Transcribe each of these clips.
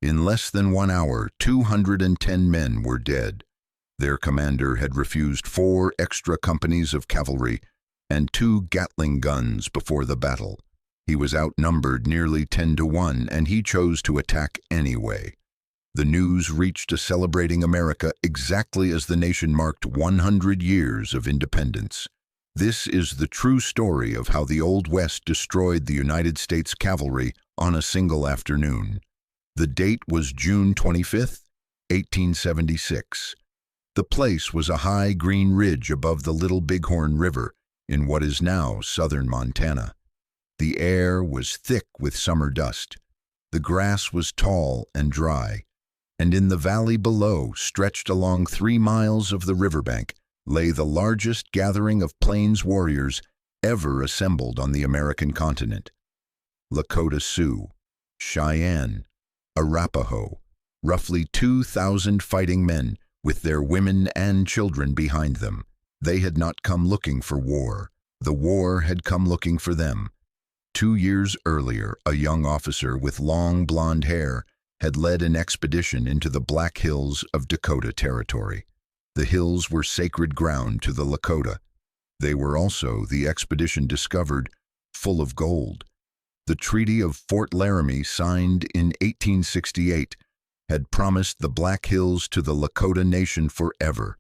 In less than 1 hour, 210 men were dead. Their commander had refused 4 extra companies of cavalry and 2 Gatling guns before the battle. He was outnumbered nearly 10 to 1, and he chose to attack anyway. The news reached a celebrating America exactly as the nation marked 100 years of independence. This is the true story of how the Old West destroyed the United States cavalry on a single afternoon. The date was June 25, 1876. The place was a high green ridge above the Little Bighorn River in what is now southern Montana. The air was thick with summer dust. The grass was tall and dry, and in the valley below, stretched along 3 miles of the riverbank, lay the largest gathering of Plains warriors ever assembled on the American continent. Lakota Sioux, Cheyenne, Arapaho, roughly 2,000 fighting men with their women and children behind them. They had not come looking for war. The war had come looking for them. 2 years earlier, a young officer with long blonde hair had led an expedition into the Black Hills of Dakota Territory. The hills were sacred ground to the Lakota. They were also, the expedition discovered, full of gold. The Treaty of Fort Laramie, signed in 1868, had promised the Black Hills to the Lakota Nation forever.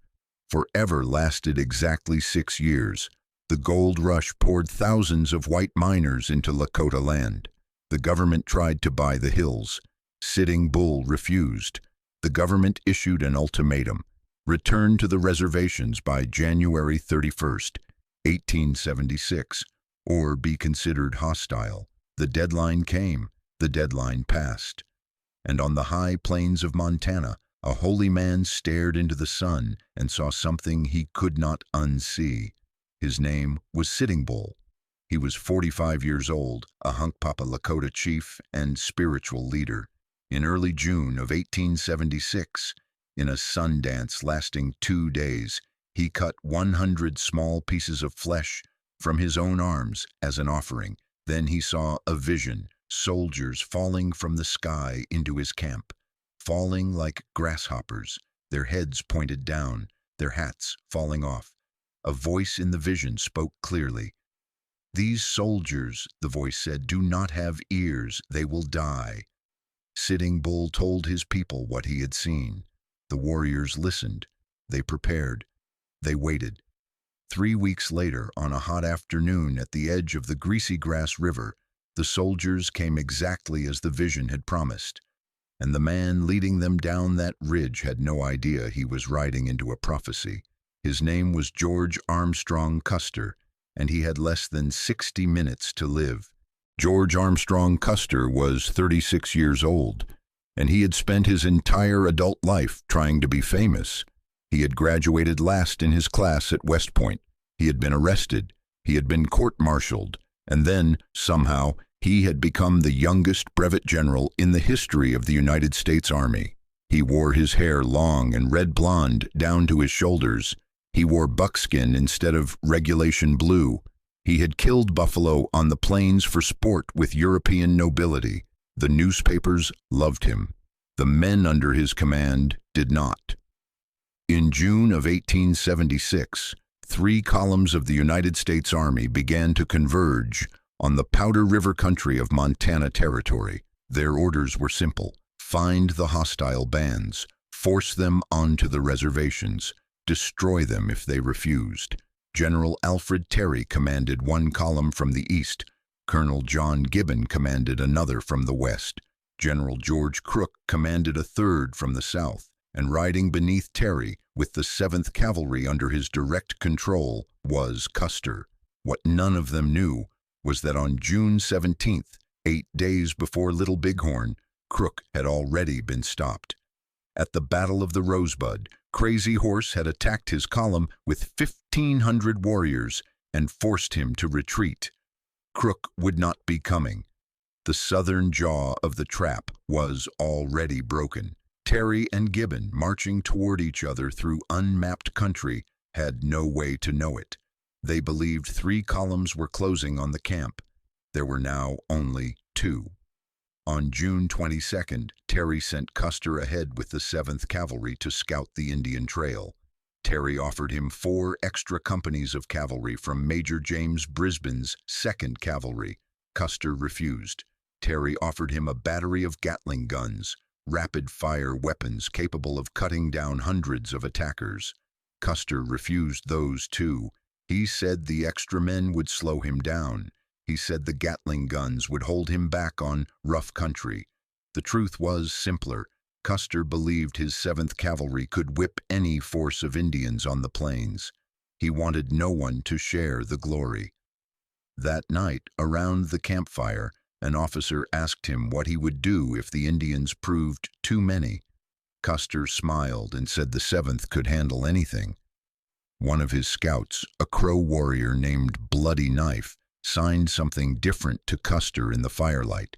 Forever lasted exactly 6 years. The gold rush poured thousands of white miners into Lakota land. The government tried to buy the hills. Sitting Bull refused. The government issued an ultimatum: return to the reservations by January 31st, 1876, or be considered hostile. The deadline came. The deadline passed. And on the high plains of Montana, a holy man stared into the sun and saw something he could not unsee. His name was Sitting Bull. He was 45 years old, a Hunkpapa Lakota chief and spiritual leader. In early June of 1876, in a sun dance lasting 2 days, he cut 100 small pieces of flesh from his own arms as an offering. Then he saw a vision, soldiers falling from the sky into his camp, falling like grasshoppers, their heads pointed down, their hats falling off. A voice in the vision spoke clearly. "These soldiers," the voice said, "do not have ears, they will die." Sitting Bull told his people what he had seen. The warriors listened. They prepared. They waited. 3 weeks later, on a hot afternoon at the edge of the Greasy Grass River, the soldiers came exactly as the vision had promised. And the man leading them down that ridge had no idea he was riding into a prophecy. His name was George Armstrong Custer, and he had less than 60 minutes to live. George Armstrong Custer was 36 years old, and he had spent his entire adult life trying to be famous. He had graduated last in his class at West Point. He had been arrested. He had been court-martialed. And then, somehow, he had become the youngest brevet general in the history of the United States Army. He wore his hair long and red blonde down to his shoulders. He wore buckskin instead of regulation blue. He had killed buffalo on the plains for sport with European nobility. The newspapers loved him. The men under his command did not. In June of 1876, 3 columns of the United States Army began to converge on the Powder River country of Montana Territory. Their orders were simple: find the hostile bands, force them onto the reservations, destroy them if they refused. General Alfred Terry commanded 1 column from the east. Colonel John Gibbon commanded another from the west. General George Crook commanded a 3rd from the south. And riding beneath Terry, with the 7th Cavalry under his direct control, was Custer. What none of them knew was that on June 17th, 8 days before Little Bighorn, Crook had already been stopped. At the Battle of the Rosebud, Crazy Horse had attacked his column with 1,500 warriors and forced him to retreat. Crook would not be coming. The southern jaw of the trap was already broken. Terry and Gibbon, marching toward each other through unmapped country, had no way to know it. They believed 3 columns were closing on the camp. There were now only 2. On June 22nd, Terry sent Custer ahead with the 7th Cavalry to scout the Indian Trail. Terry offered him 4 extra companies of cavalry from Major James Brisbane's 2nd Cavalry. Custer refused. Terry offered him a battery of Gatling guns, rapid-fire weapons capable of cutting down hundreds of attackers. Custer refused those too. He said the extra men would slow him down. He said the Gatling guns would hold him back on rough country. The truth was simpler. Custer believed his 7th Cavalry could whip any force of Indians on the plains. He wanted no one to share the glory. That night, around the campfire, an officer asked him what he would do if the Indians proved too many. Custer smiled and said the 7th could handle anything. One of his scouts, a Crow warrior named Bloody Knife, signed something different to Custer in the firelight.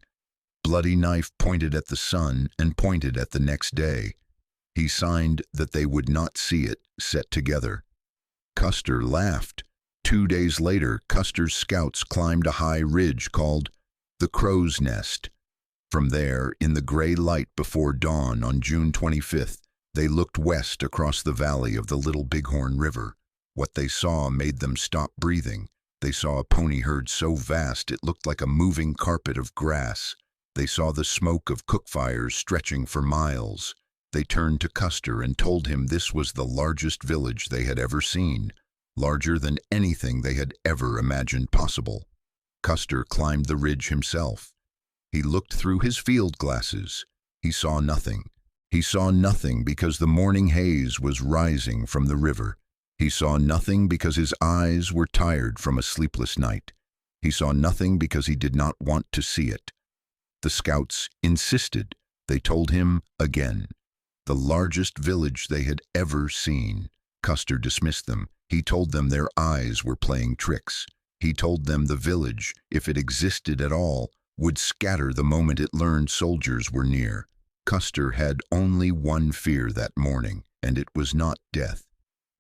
Bloody Knife pointed at the sun and pointed at the next day. He signed that they would not see it set together. Custer laughed. 2 days later, Custer's scouts climbed a high ridge called the Crow's Nest. From there, in the gray light before dawn on June 25th, they looked west across the valley of the Little Bighorn River. What they saw made them stop breathing. They saw a pony herd so vast it looked like a moving carpet of grass. They saw the smoke of cook fires stretching for miles. They turned to Custer and told him this was the largest village they had ever seen, larger than anything they had ever imagined possible. Custer climbed the ridge himself. He looked through his field glasses. He saw nothing. He saw nothing because the morning haze was rising from the river. He saw nothing because his eyes were tired from a sleepless night. He saw nothing because he did not want to see it. The scouts insisted. They told him again. The largest village they had ever seen. Custer dismissed them. He told them their eyes were playing tricks. He told them the village, if it existed at all, would scatter the moment it learned soldiers were near. Custer had only one fear that morning, and it was not death.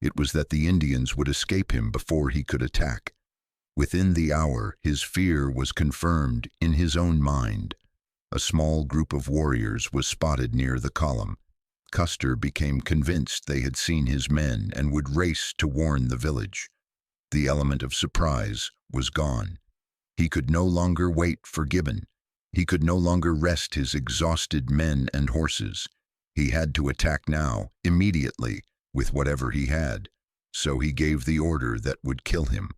It was that the Indians would escape him before he could attack. Within the hour, his fear was confirmed in his own mind. A small group of warriors was spotted near the column. Custer became convinced they had seen his men and would race to warn the village. The element of surprise was gone. He could no longer wait for Gibbon. He could no longer rest his exhausted men and horses. He had to attack now, immediately, with whatever he had. So he gave the order that would kill him.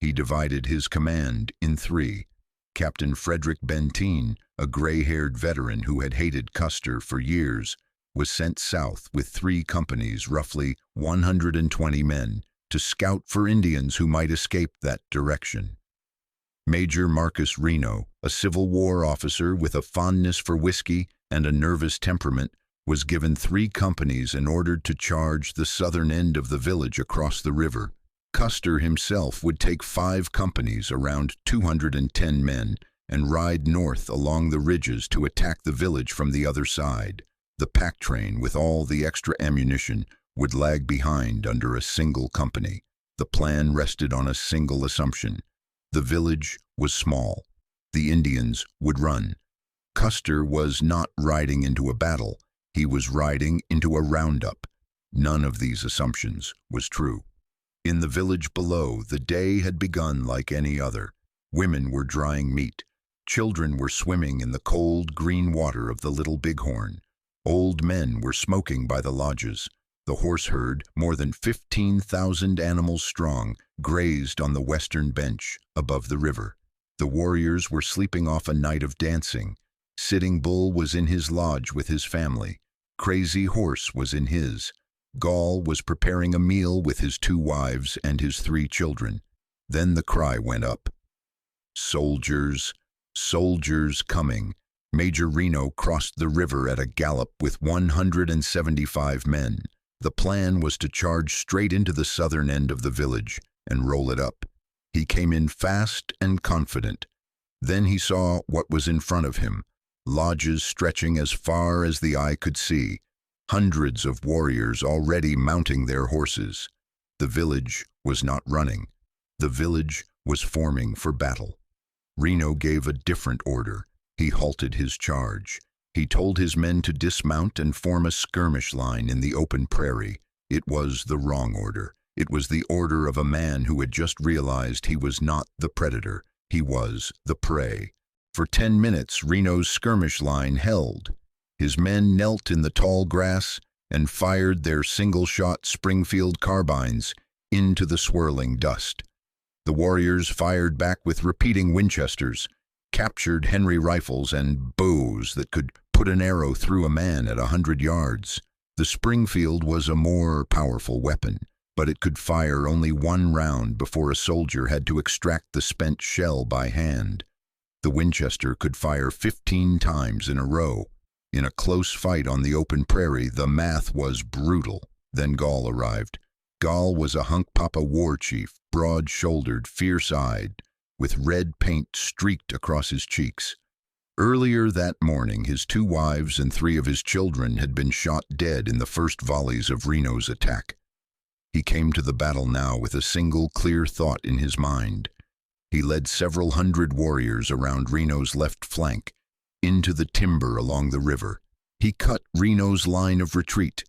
He divided his command in 3. Captain Frederick Benteen, a gray-haired veteran who had hated Custer for years, was sent south with 3 companies, roughly 120 men, to scout for Indians who might escape that direction. Major Marcus Reno, a Civil War officer with a fondness for whiskey and a nervous temperament, was given 3 companies and ordered to charge the southern end of the village across the river. Custer himself would take 5 companies, around 210 men, and ride north along the ridges to attack the village from the other side. The pack train, with all the extra ammunition, would lag behind under a single company. The plan rested on a single assumption. The village was small. The Indians would run. Custer was not riding into a battle. He was riding into a roundup. None of these assumptions was true. In the village below, the day had begun like any other. Women were drying meat. Children were swimming in the cold green water of the Little Bighorn. Old men were smoking by the lodges. The horse herd, more than 15,000 animals strong, grazed on the western bench above the river. The warriors were sleeping off a night of dancing. Sitting Bull was in his lodge with his family. Crazy Horse was in his. Gall was preparing a meal with his 2 wives and his 3 children. Then the cry went up. Soldiers, soldiers coming. Major Reno crossed the river at a gallop with 175 men. The plan was to charge straight into the southern end of the village and roll it up. He came in fast and confident. Then he saw what was in front of him. Lodges stretching as far as the eye could see. Hundreds of warriors already mounting their horses. The village was not running. The village was forming for battle. Reno gave a different order. He halted his charge. He told his men to dismount and form a skirmish line in the open prairie. It was the wrong order. It was the order of a man who had just realized he was not the predator. He was the prey. For 10 minutes, Reno's skirmish line held. His men knelt in the tall grass and fired their single-shot Springfield carbines into the swirling dust. The warriors fired back with repeating Winchesters, captured Henry rifles and bows that could put an arrow through a man at 100 yards. The Springfield was a more powerful weapon, but it could fire only one round before a soldier had to extract the spent shell by hand. The Winchester could fire 15 times in a row. In a close fight on the open prairie, the math was brutal. Then Gall arrived. Gall was a Hunkpapa war chief, broad-shouldered, fierce-eyed, with red paint streaked across his cheeks. Earlier that morning, his 2 wives and 3 of his children had been shot dead in the first volleys of Reno's attack. He came to the battle now with a single clear thought in his mind. He led several hundred warriors around Reno's left flank, into the timber along the river. He cut Reno's line of retreat.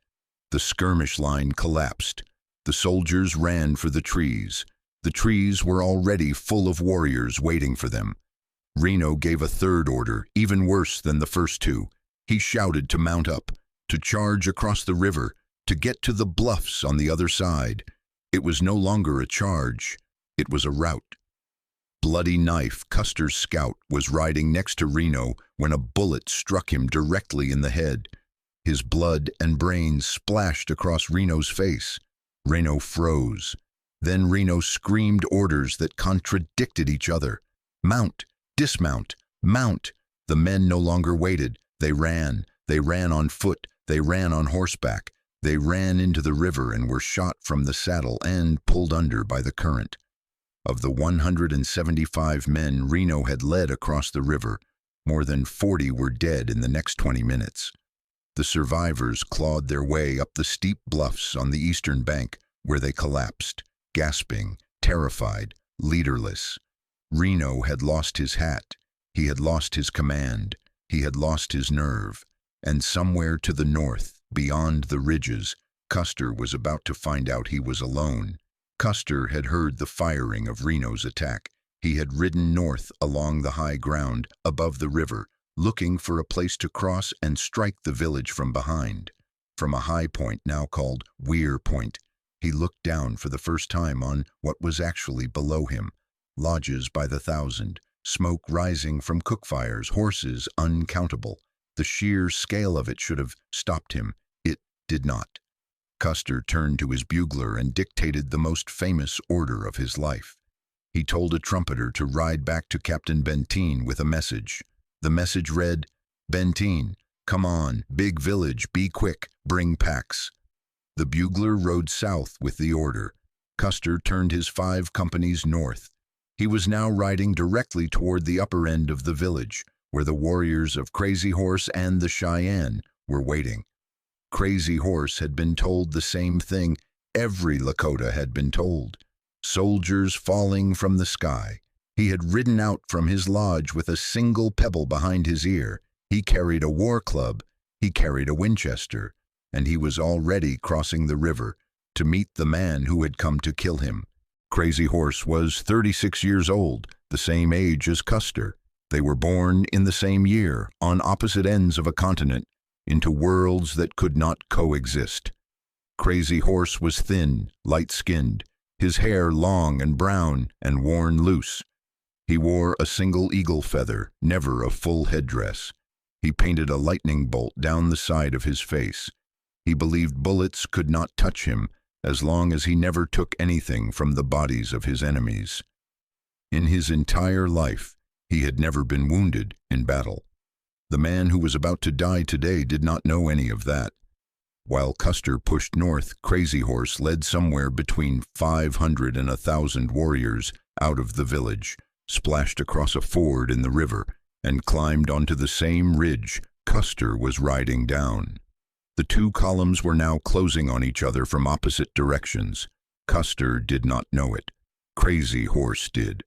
The skirmish line collapsed. The soldiers ran for the trees. The trees were already full of warriors waiting for them. Reno gave a third order, even worse than the first 2. He shouted to mount up, to charge across the river, to get to the bluffs on the other side. It was no longer a charge. It was a rout. Bloody Knife, Custer's scout, was riding next to Reno when a bullet struck him directly in the head. His blood and brains splashed across Reno's face. Reno froze. Then Reno screamed orders that contradicted each other. Mount, dismount, mount. The men no longer waited. They ran. They ran on foot. They ran on horseback. They ran into the river and were shot from the saddle and pulled under by the current. Of the 175 men Reno had led across the river, more than 40 were dead in the next 20 minutes. The survivors clawed their way up the steep bluffs on the eastern bank, where they collapsed, gasping, terrified, leaderless. Reno had lost his hat. He had lost his command. He had lost his nerve. And somewhere to the north, beyond the ridges, Custer was about to find out he was alone. Custer had heard the firing of Reno's attack. He had ridden north along the high ground above the river, looking for a place to cross and strike the village from behind. From a high point now called Weir Point, he looked down for the first time on what was actually below him. Lodges by the thousand, smoke rising from cook fires, horses uncountable. The sheer scale of it should have stopped him. It did not. Custer turned to his bugler and dictated the most famous order of his life. He told a trumpeter to ride back to Captain Benteen with a message. The message read, "Benteen, come on, big village, be quick, bring packs." The bugler rode south with the order. Custer turned his 5 companies north. He was now riding directly toward the upper end of the village, where the warriors of Crazy Horse and the Cheyenne were waiting. Crazy Horse had been told the same thing every Lakota had been told. Soldiers falling from the sky. He had ridden out from his lodge with a single pebble behind his ear. He carried a war club. He carried a Winchester. And he was already crossing the river to meet the man who had come to kill him. Crazy Horse was 36 years old, the same age as Custer. They were born in the same year, on opposite ends of a continent, into worlds that could not coexist. Crazy Horse was thin, light-skinned, his hair long and brown and worn loose. He wore a single eagle feather, never a full headdress. He painted a lightning bolt down the side of his face. He believed bullets could not touch him as long as he never took anything from the bodies of his enemies. In his entire life, he had never been wounded in battle. The man who was about to die today did not know any of that. While Custer pushed north, Crazy Horse led somewhere between 500 and 1,000 warriors out of the village, splashed across a ford in the river, and climbed onto the same ridge Custer was riding down. The 2 columns were now closing on each other from opposite directions. Custer did not know it. Crazy Horse did.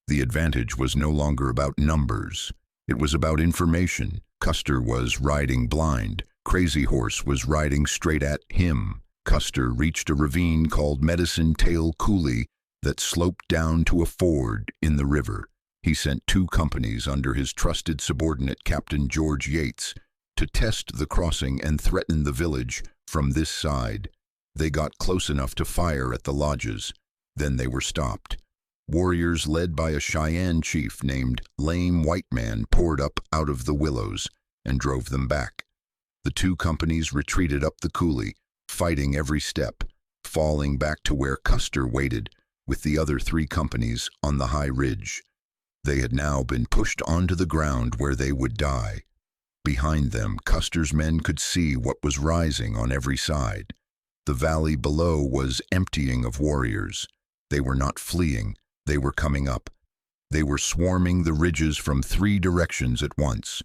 The advantage was no longer about numbers. It was about information. Custer was riding blind. Crazy Horse was riding straight at him. Custer reached a ravine called Medicine Tail Coulee that sloped down to a ford in the river. He sent 2 companies under his trusted subordinate Captain George Yates to test the crossing and threaten the village from this side. They got close enough to fire at the lodges. Then they were stopped. Warriors led by a Cheyenne chief named Lame White Man poured up out of the willows and drove them back. The 2 companies retreated up the coulee, fighting every step, falling back to where Custer waited with the other 3 companies on the high ridge. They had now been pushed onto the ground where they would die. Behind them, Custer's men could see what was rising on every side. The valley below was emptying of warriors. They were not fleeing, they were coming up. They were swarming the ridges from 3 directions at once.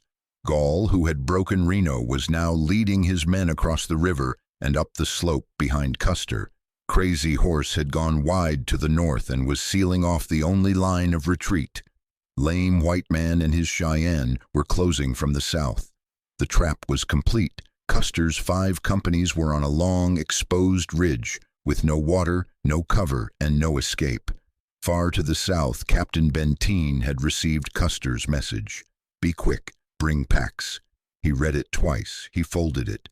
Gall, who had broken Reno, was now leading his men across the river and up the slope behind Custer. Crazy Horse had gone wide to the north and was sealing off the only line of retreat. Lame White Man and his Cheyenne were closing from the south. The trap was complete. Custer's 5 companies were on a long, exposed ridge, with no water, no cover, and no escape. Far to the south, Captain Benteen had received Custer's message. "Be quick, bring packs." He read it twice. He folded it.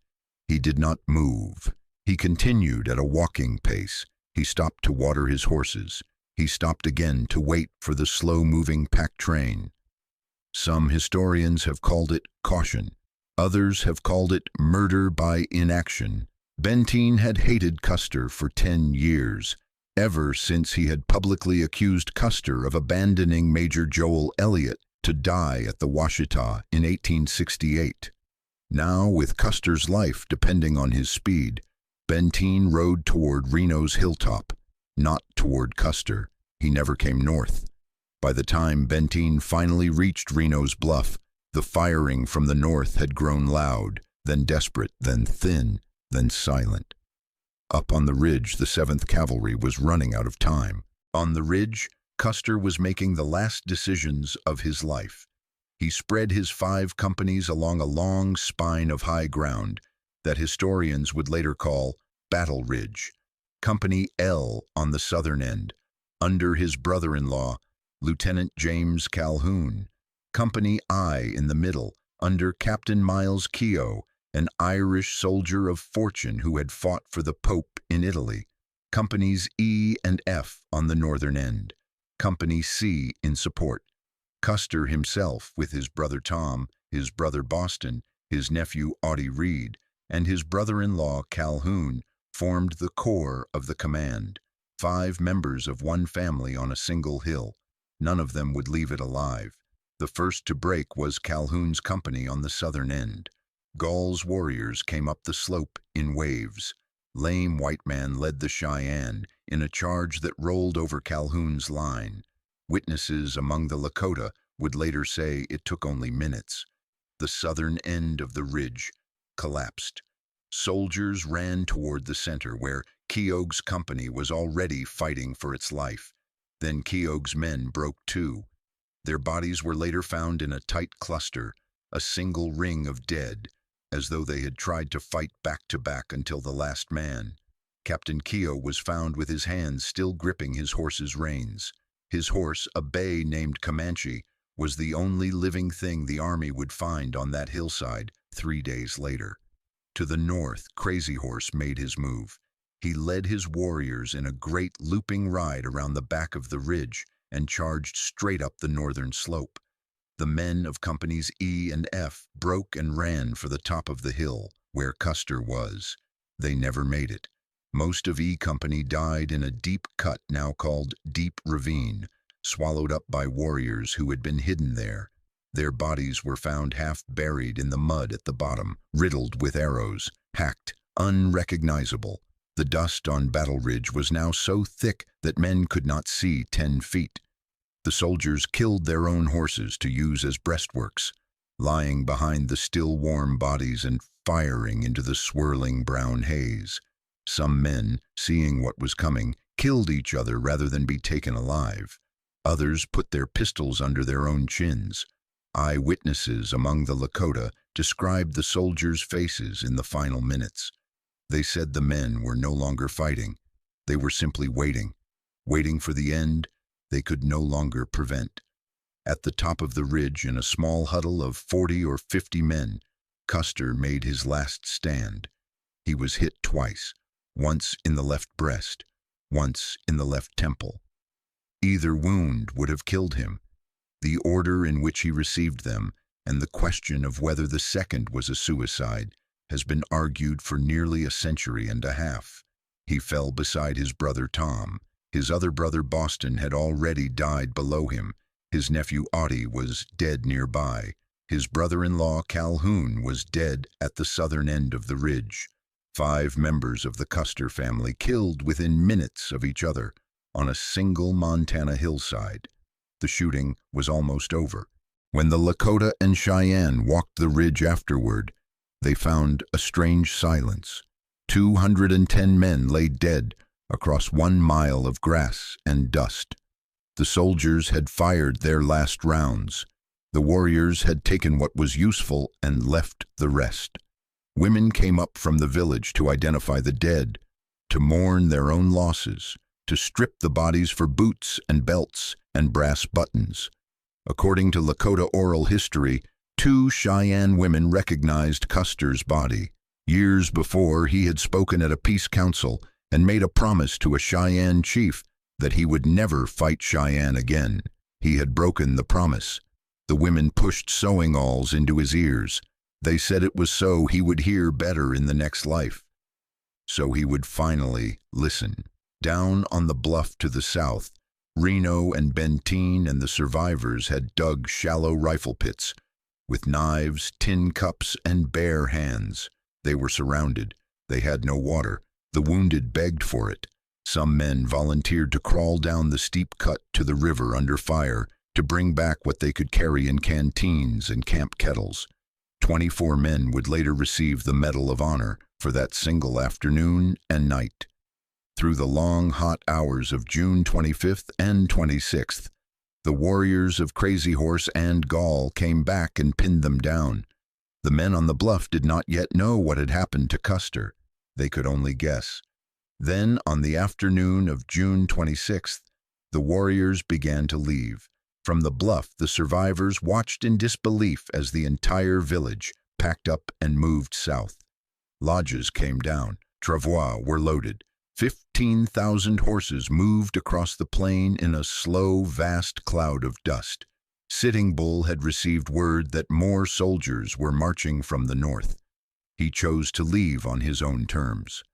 He did not move. He continued at a walking pace. He stopped to water his horses. He stopped again to wait for the slow-moving pack train. Some historians have called it caution. Others have called it murder by inaction. Benteen had hated Custer for 10 years, ever since he had publicly accused Custer of abandoning Major Joel Elliott to die at the Washita in 1868. Now, with Custer's life depending on his speed, Benteen rode toward Reno's hilltop, not toward Custer. He never came north. By the time Benteen finally reached Reno's bluff, the firing from the north had grown loud, then desperate, then thin, then silent. Up on the ridge, the 7th Cavalry was running out of time. On the ridge, Custer was making the last decisions of his life. He spread his 5 companies along a long spine of high ground that historians would later call Battle Ridge. Company L on the southern end, under his brother-in-law, Lieutenant James Calhoun. Company I in the middle, under Captain Miles Keogh, an Irish soldier of fortune who had fought for the Pope in Italy. Companies E and F on the northern end. Company C in support. Custer himself, with his brother Tom, his brother Boston, his nephew Audie Reed, and his brother-in-law Calhoun, formed the core of the command. 5 members of one family on a single hill. None of them would leave it alive. The first to break was Calhoun's company on the southern end. Gall's warriors came up the slope in waves. Lame White Man led the Cheyenne in a charge that rolled over Calhoun's line. Witnesses among the Lakota would later say it took only minutes. The southern end of the ridge collapsed. Soldiers ran toward the center where Keogh's company was already fighting for its life. Then Keogh's men broke too. Their bodies were later found in a tight cluster, a single ring of dead, as though they had tried to fight back to back until the last man. Captain Keogh was found with his hands still gripping his horse's reins. His horse, a bay named Comanche, was the only living thing the army would find on that hillside 3 days later. To the north, Crazy Horse made his move. He led his warriors in a great looping ride around the back of the ridge and charged straight up the northern slope. The men of Companies E and F broke and ran for the top of the hill, where Custer was. They never made it. Most of E Company died in a deep cut now called Deep Ravine, swallowed up by warriors who had been hidden there. Their bodies were found half buried in the mud at the bottom, riddled with arrows, hacked, unrecognizable. The dust on Battle Ridge was now so thick that men could not see 10 feet. The soldiers killed their own horses to use as breastworks, lying behind the still warm bodies and firing into the swirling brown haze. Some men, seeing what was coming, killed each other rather than be taken alive. Others put their pistols under their own chins. Eyewitnesses among the Lakota described the soldiers' faces in the final minutes. They said the men were no longer fighting. They were simply waiting for the end they could no longer prevent. At the top of the ridge, in a small huddle of 40 or 50 men, Custer made his last stand. He was hit twice, once in the left breast, once in the left temple. Either wound would have killed him. The order in which he received them, and the question of whether the second was a suicide, has been argued for nearly a century and a half. He fell beside his brother Tom. His other brother Boston had already died below him. His nephew Oddie was dead nearby. His brother-in-law Calhoun was dead at the southern end of the ridge. 5 members of the Custer family killed within minutes of each other on a single Montana hillside. The shooting was almost over. When the Lakota and Cheyenne walked the ridge afterward, they found a strange silence. 210 men lay dead across 1 mile of grass and dust. The soldiers had fired their last rounds. The warriors had taken what was useful and left the rest. Women came up from the village to identify the dead, to mourn their own losses, to strip the bodies for boots and belts and brass buttons. According to Lakota oral history, 2 Cheyenne women recognized Custer's body. Years before, he had spoken at a peace council and made a promise to a Cheyenne chief that he would never fight Cheyenne again. He had broken the promise. The women pushed sewing awls into his ears. They said it was so he would hear better in the next life. So he would finally listen. Down on the bluff to the south, Reno and Benteen and the survivors had dug shallow rifle pits. With knives, tin cups, and bare hands, they were surrounded. They had no water. The wounded begged for it. Some men volunteered to crawl down the steep cut to the river under fire to bring back what they could carry in canteens and camp kettles. 24 men would later receive the Medal of Honor for that single afternoon and night. Through the long, hot hours of June 25th and 26th, the warriors of Crazy Horse and Gall came back and pinned them down. The men on the bluff did not yet know what had happened to Custer. They could only guess. Then, on the afternoon of June 26th, the warriors began to leave. From the bluff, the survivors watched in disbelief as the entire village packed up and moved south. Lodges came down. Travois were loaded. 15,000 horses moved across the plain in a slow, vast cloud of dust. Sitting Bull had received word that more soldiers were marching from the north. He chose to leave on his own terms.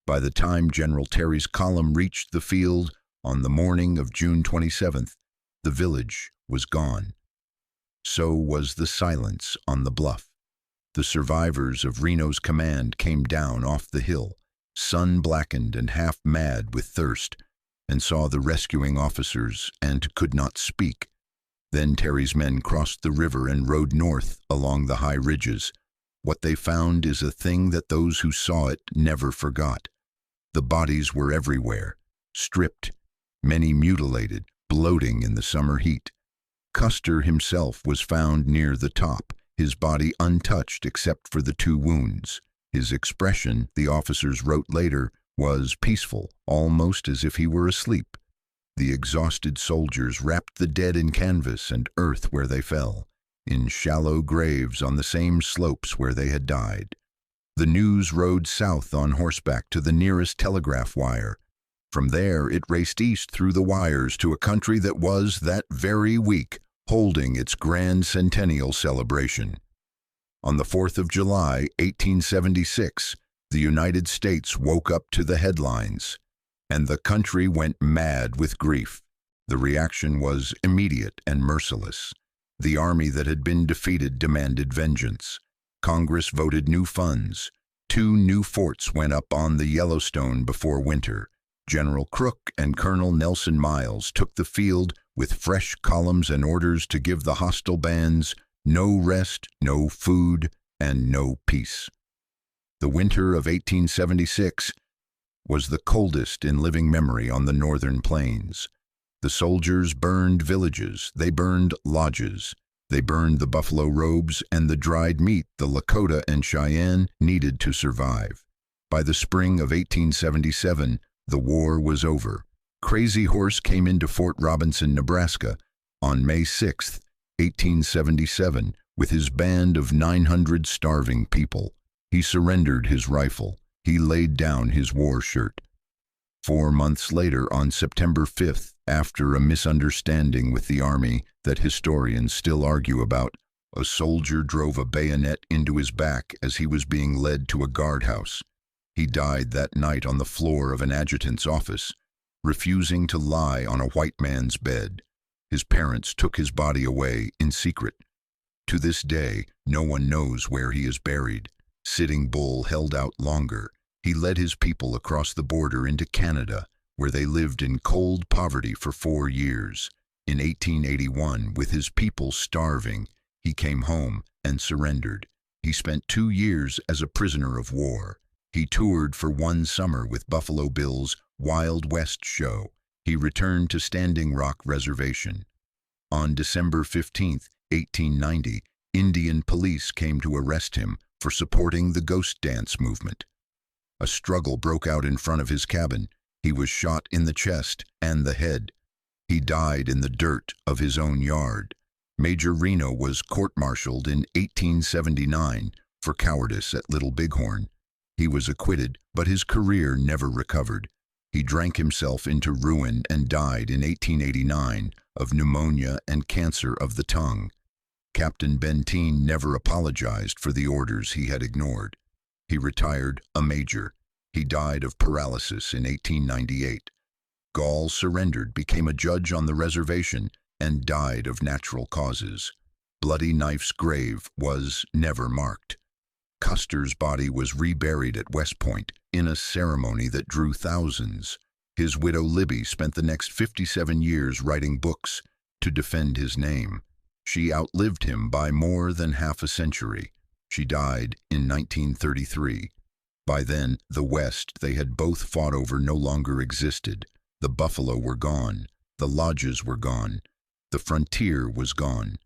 By the time General Terry's column reached the field on the morning of June 27th, the village was gone. So was the silence on the bluff. The survivors of Reno's command came down off the hill, sun-blackened and half-mad with thirst, and saw the rescuing officers and could not speak. Then Terry's men crossed the river and rode north along the high ridges. What they found is a thing that those who saw it never forgot. The bodies were everywhere, stripped, many mutilated, bloating in the summer heat. Custer himself was found near the top, his body untouched except for the 2 wounds. His expression, the officers wrote later, was peaceful, almost as if he were asleep. The exhausted soldiers wrapped the dead in canvas and earth where they fell, in shallow graves on the same slopes where they had died. The news rode south on horseback to the nearest telegraph wire. From there it raced east through the wires to a country that was, that very week, holding its grand centennial celebration. On the 4th of July, 1876, the United States woke up to the headlines, and the country went mad with grief. The reaction was immediate and merciless. The army that had been defeated demanded vengeance. Congress voted new funds. 2 new forts went up on the Yellowstone before winter. General Crook and Colonel Nelson Miles took the field with fresh columns and orders to give the hostile bands no rest, no food, and no peace. The winter of 1876 was the coldest in living memory on the northern plains. The soldiers burned villages, they burned lodges, They burned the buffalo robes and the dried meat the Lakota and Cheyenne needed to survive. By the spring of 1877, the war was over. Crazy Horse came into Fort Robinson, Nebraska, on May 6, 1877, with his band of 900 starving people. He surrendered his rifle. He laid down his war shirt. 4 months later, on September 5th, after a misunderstanding with the Army that historians still argue about, a soldier drove a bayonet into his back as he was being led to a guardhouse. He died that night on the floor of an adjutant's office, refusing to lie on a white man's bed. His parents took his body away in secret. To this day, no one knows where he is buried. Sitting Bull held out longer. He led his people across the border into Canada, where they lived in cold poverty for 4 years. In 1881, with his people starving, he came home and surrendered. He spent 2 years as a prisoner of war. He toured for 1 summer with Buffalo Bill's Wild West show. He returned to Standing Rock Reservation. On December 15, 1890, Indian police came to arrest him for supporting the ghost dance movement. A struggle broke out in front of his cabin. He was shot in the chest and the head. He died in the dirt of his own yard. Major Reno was court-martialed in 1879 for cowardice at Little Bighorn. He was acquitted, but his career never recovered. He drank himself into ruin and died in 1889 of pneumonia and cancer of the tongue. Captain Benteen never apologized for the orders he had ignored. He retired a major. He died of paralysis in 1898. Gall surrendered, became a judge on the reservation, and died of natural causes. Bloody Knife's grave was never marked. Custer's body was reburied at West Point in a ceremony that drew thousands. His widow Libby spent the next 57 years writing books to defend his name. She outlived him by more than half a century. She died in 1933. By then, the West they had both fought over no longer existed. The buffalo were gone. The lodges were gone. The frontier was gone.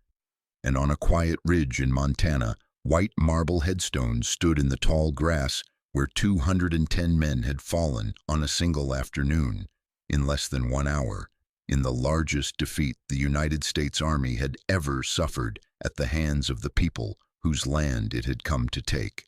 And on a quiet ridge in Montana, white marble headstones stood in the tall grass where 210 men had fallen on a single afternoon, in less than 1 hour, in the largest defeat the United States Army had ever suffered at the hands of the people whose land it had come to take.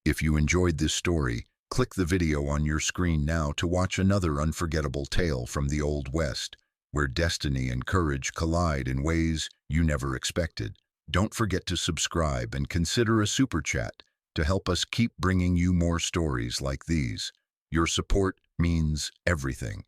If you enjoyed this story, click the video on your screen now to watch another unforgettable tale from the Old West, where destiny and courage collide in ways you never expected. Don't forget to subscribe and consider a super chat to help us keep bringing you more stories like these. Your support means everything.